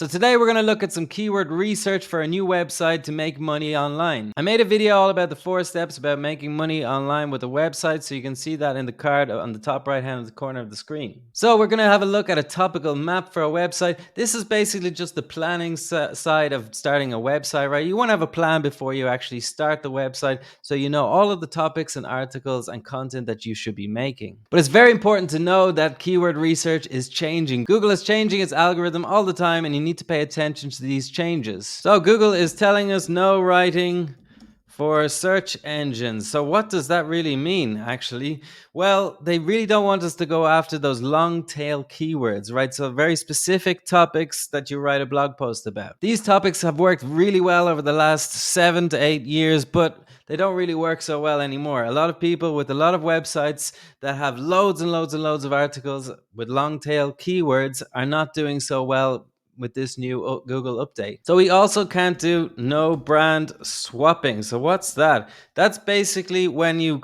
So today we're going to look at some keyword research for a new website to make money online. I made a video all about the 4 steps about making money online with a website, so you can see that in the card on the top right hand corner of the screen. So we're going to have a look at a topical map for a website. This is basically just the planning side of starting a website, right? You want to have a plan before you actually start the website, so you know all of the topics and articles and content that you should be making. But it's very important to know that keyword research is changing. Google is changing its algorithm all the time, and you need to pay attention to these changes. So Google is telling us no writing for search engines. So what does that really mean, actually? Well, they really don't want us to go after those long tail keywords, right? So very specific topics that you write a blog post about. These topics have worked really well over the last 7 to 8 years, but they don't really work so well anymore. A lot of people with a lot of websites that have loads and loads and loads of articles with long tail keywords are not doing so well with this new Google update. So we also can't do no brand swapping. So what's that? That's basically when you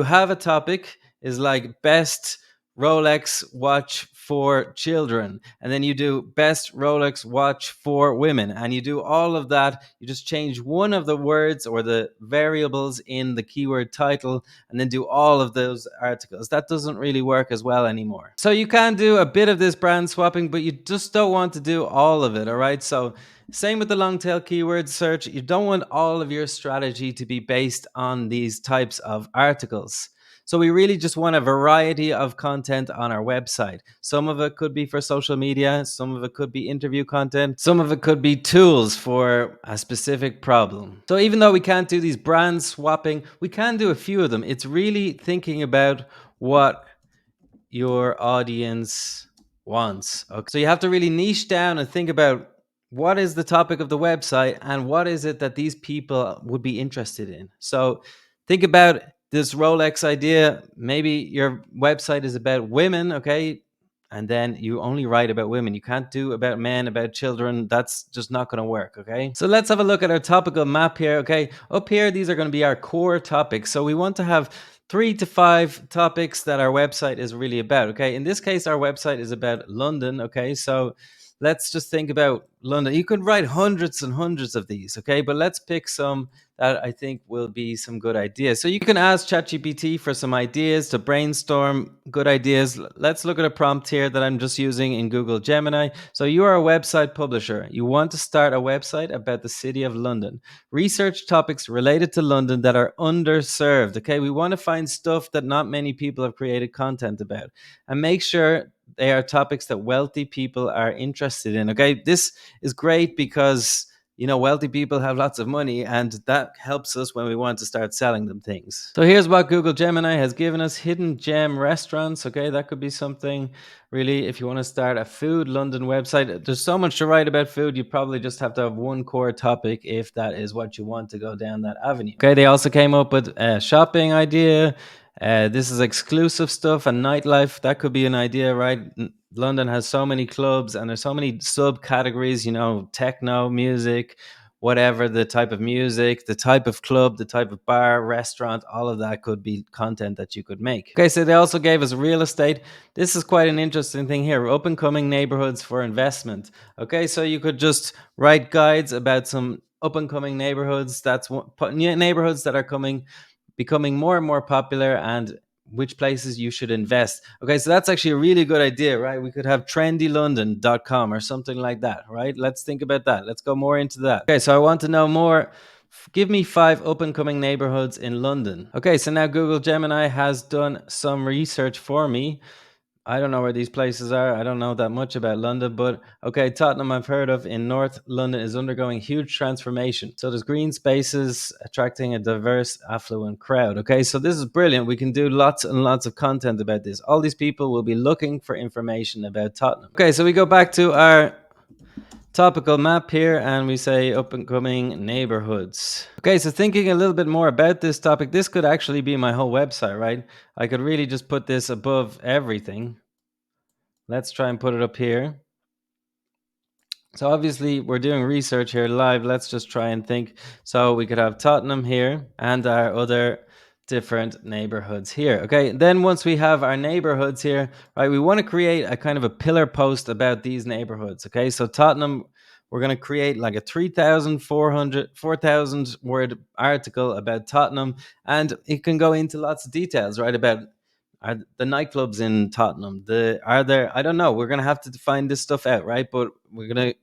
have a topic is like best Rolex watch for children, and then you do best Rolex watch for women, and you do all of that. You just change one of the words or the variables in the keyword title, and then do all of those articles. That doesn't really work as well anymore. So you can do a bit of this brand swapping, but you just don't want to do all of it. All right, so same with the long tail keyword search. You don't want all of your strategy to be based on these types of articles. So we really just want a variety of content on our website. Some of it could be for social media, some of it could be interview content, some of it could be tools for a specific problem. So even though we can't do these brand swapping, we can do a few of them. It's really thinking about what your audience wants. Okay. So you have to really niche down and think about what is the topic of the website and what is it that these people would be interested in. So think about this Rolex idea. Maybe your website is about women, okay? And then you only write about women. You can't do about men, about children. That's just not going to work, okay? So let's have a look at our topical map here, okay? Up here, these are going to be our core topics. So we want to have 3 to 5 topics that our website is really about, okay? In this case, our website is about London, okay? So let's just think about London. You could write hundreds and hundreds of these, okay? But let's pick some that I think will be some good ideas. So you can ask ChatGPT for some ideas to brainstorm good ideas. Let's look at a prompt here that I'm just using in Google Gemini. So you are a website publisher. You want to start a website about the city of London. Research topics related to London that are underserved. Okay, we want to find stuff that not many people have created content about, and make sure they are topics that wealthy people are interested in. Okay, this is great because wealthy people have lots of money, and that helps us when we want to start selling them things. So here's what Google Gemini has given us: hidden gem restaurants. Okay, that could be something really if you want to start a food London website. There's so much to write about food, you probably just have to have one core topic if that is what you want to go down that avenue. Okay, they also came up with a shopping idea. This is exclusive stuff and nightlife. That could be an idea, right? London has so many clubs and there's so many subcategories, techno music, whatever the type of music, the type of club, the type of bar, restaurant, all of that could be content that you could make. Okay, so they also gave us real estate. This is quite an interesting thing here: up and coming neighborhoods for investment. Okay, so you could just write guides about some up and coming neighborhoods. That's neighborhoods that are becoming more and more popular, and which places you should invest. Okay, so that's actually a really good idea, right? We could have trendylondon.com or something like that, right? Let's think about that. Let's go more into that. Okay, so I want to know more. Give me 5 up and coming neighborhoods in London. Okay, so now Google Gemini has done some research for me. I don't know where these places are. I don't know that much about London, but okay, Tottenham I've heard of in North London is undergoing huge transformation. So there's green spaces attracting a diverse, affluent crowd. Okay, so this is brilliant. We can do lots and lots of content about this. All these people will be looking for information about Tottenham. Okay, so we go back to our topical map here and we say up and coming neighborhoods. Okay, so thinking a little bit more about this topic, this could actually be my whole website, right? I could really just put this above everything. Let's try and put it up here. So obviously we're doing research here live. Let's just try and think. So we could have Tottenham here and our other different neighborhoods here. Okay, then once we have our neighborhoods here, right, we want to create a kind of a pillar post about these neighborhoods. Okay, so Tottenham, we're going to create like a 4,000 word article about Tottenham, and it can go into lots of details, right, about are the nightclubs in Tottenham, are there, I don't know, we're going to have to find this stuff out, right, but we're going to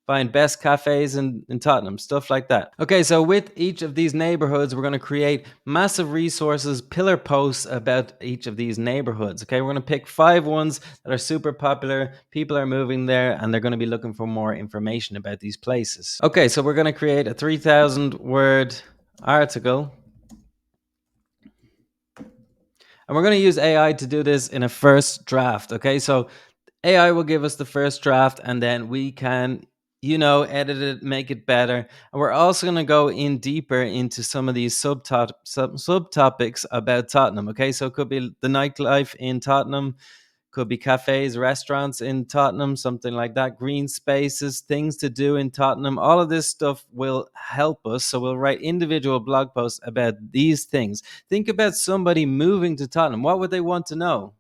find best cafes in Tottenham, stuff like that. Okay, so with each of these neighborhoods, we're going to create massive resources, pillar posts about each of these neighborhoods. Okay, we're going to pick 5 ones that are super popular. People are moving there and they're going to be looking for more information about these places. Okay, so we're going to create a 3,000 word article. And we're going to use AI to do this in a first draft. Okay, so AI will give us the first draft and then we can, edit it, make it better. And we're also going to go in deeper into some of these subtopics about Tottenham. Okay, so it could be the nightlife in Tottenham, could be cafes, restaurants in Tottenham, something like that, green spaces, things to do in Tottenham. All of this stuff will help us. So we'll write individual blog posts about these things. Think about somebody moving to Tottenham. What would they want to know?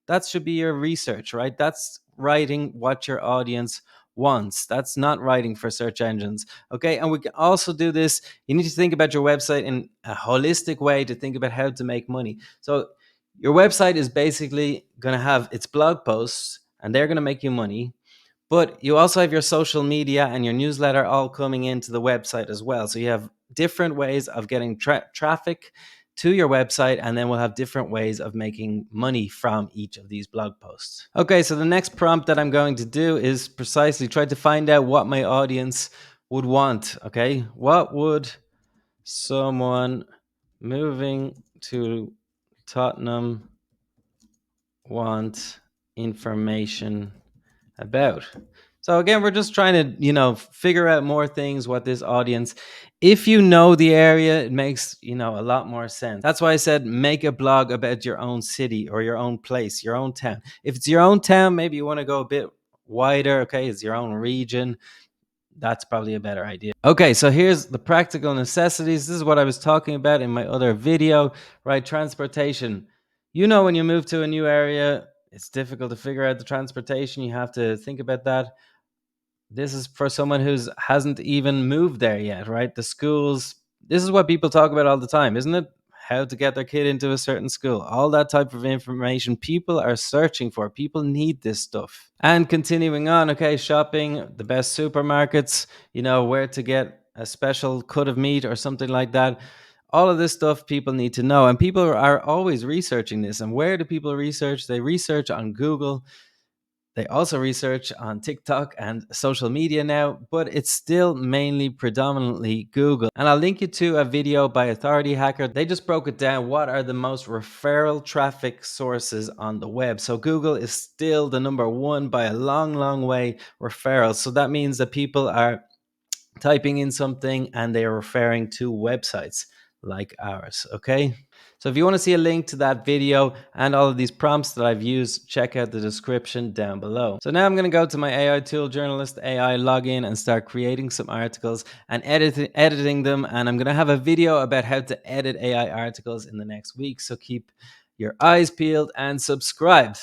That should be your research, right? That's writing what your audience wants. That's not writing for search engines. Okay. And we can also do this. You need to think about your website in a holistic way to think about how to make money. So your website is basically going to have its blog posts and they're going to make you money. But you also have your social media and your newsletter all coming into the website as well. So you have different ways of getting traffic to your website, and then we'll have different ways of making money from each of these blog posts. Okay, so the next prompt that I'm going to do is precisely try to find out what my audience would want. Okay, what would someone moving to Tottenham want information about? So again, we're just trying to, figure out more things, what this audience, if you know the area, it makes, a lot more sense. That's why I said make a blog about your own city or your own place, your own town. If it's your own town, maybe you want to go a bit wider. Okay, it's your own region. That's probably a better idea. Okay, so here's the practical necessities. This is what I was talking about in my other video, right? Transportation. When you move to a new area, it's difficult to figure out the transportation. You have to think about that. This is for someone who hasn't even moved there yet, right? The schools, this is what people talk about all the time, isn't it? How to get their kid into a certain school, all that type of information people are searching for. People need this stuff. And continuing on, okay, shopping, the best supermarkets, where to get a special cut of meat or something like that. All of this stuff people need to know. And people are always researching this. And where do people research? They research on Google. They also research on TikTok and social media now, but it's still mainly predominantly Google. And I'll link you to a video by Authority Hacker. They just broke it down. What are the most referral traffic sources on the web? So Google is still the number one by a long, long way, referrals. So that means that people are typing in something and they are referring to websites like ours. Okay. So if you want to see a link to that video and all of these prompts that I've used, check out the description down below. So now I'm going to go to my AI tool, Journalist AI, log in and start creating some articles and editing them. And I'm going to have a video about how to edit AI articles in the next week. So keep your eyes peeled and subscribed.